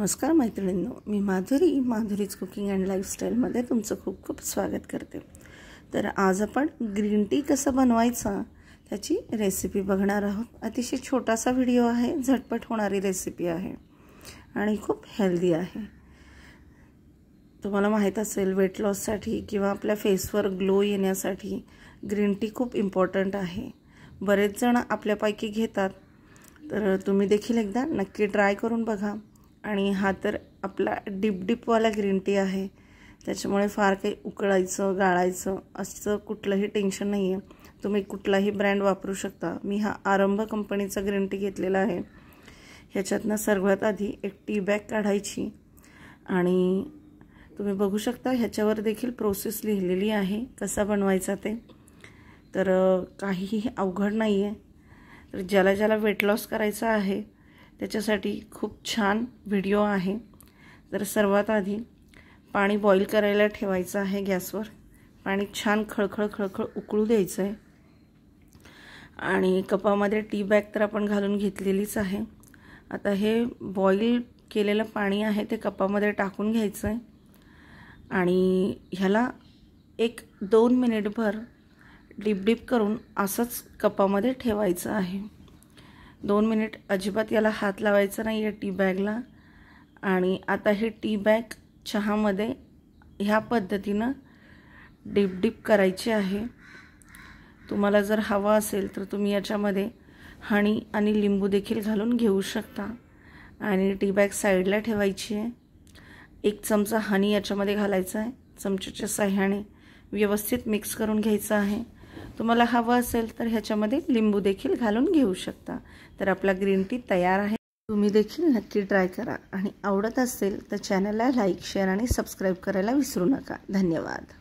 नमस्कार मैत्रिणींनो, मी Madhuri's cooking and लाईफस्टाईलमध्ये तुमचं खूप खूप स्वागत करते। तर आज आपण ग्रीन टी कसं बनवायचा त्याची रेसिपी बघणार आहोत। अतिशय छोटासा व्हिडिओ आहे, झटपट होणारी रेसिपी आहे आणि खूप हेल्दी आहे। तुम्हाला माहित असेल वेट लॉससाठी किंवा आपल्या फेसवर ग्लो येण्यासाठी ग्रीन टी खूप इम्पॉर्टंट आहे। बरेच जण आपल्यापैकी घेतात, तर तुम्ही देखील एकदा नक्की ट्राय करून बघा। आणि हा तर आपला डिपवाला ग्रीन टी आहे, त्याच्यामुळे फार काही उकळायचं गाळायचं असं कुठलंही टेन्शन नाही आहे। तुम्ही कुठलाही ब्रँड वापरू शकता। मी हा आरंभ कंपनीचा ग्रीन टी घेतलेला आहे। ह्याच्यातनं सर्वात आधी एक टी बॅग काढायची आणि तुम्ही बघू शकता ह्याच्यावर देखील प्रोसेस लिहिलेली आहे कसा बनवायचा ते। तर काहीही अवघड नाही आहे। तर ज्याला वेट लॉस करायचा आहे त्याच्यासाठी खूप छान व्हिडिओ आहे। तर सर्वात आधी पाणी बॉईल करायला ठेवायचं आहे गॅसवर। पाणी छान खळखळ उकळू द्यायचं आहे आणि कपामध्ये टी बॅग तर आपण घालून घेतलेलीच आहे। आता हे बॉईल केलेलं पाणी आहे ते कपामध्ये टाकून घ्यायचं आहे आणि ह्याला 1-2 मिनिटभर डिप करून असंच कपामध्ये ठेवायचं आहे। 2 मिनिट अजिबात याला हात लावायचा नाही आहे टी बॅगला। आणि आता ही टी बॅग चहामध्ये ह्या पद्धतीनं डिप करायची आहे। तुम्हाला जर हवा असेल तर तुम्ही याच्यामध्ये हनी आणि लिंबू देखील घालून घेऊ शकता। आणि टी बॅग साईडला ठेवायची आहे। 1 चमचा हनी याच्यामध्ये घालायचा आहे। चमच्याच्या साहाय्याने व्यवस्थित मिक्स करून घ्यायचं आहे। तुम्हाला हवं असेल तर ह्याच्यामध्ये लिंबू देखील घालून घेऊ शकता। तर आपला ग्रीन टी तयार आहे। तुम्ही देखील नक्की ट्राय करा आणि आवडत असेल तर चॅनलला लाईक, शेअर आणि सबस्क्राईब करायला विसरू नका। धन्यवाद।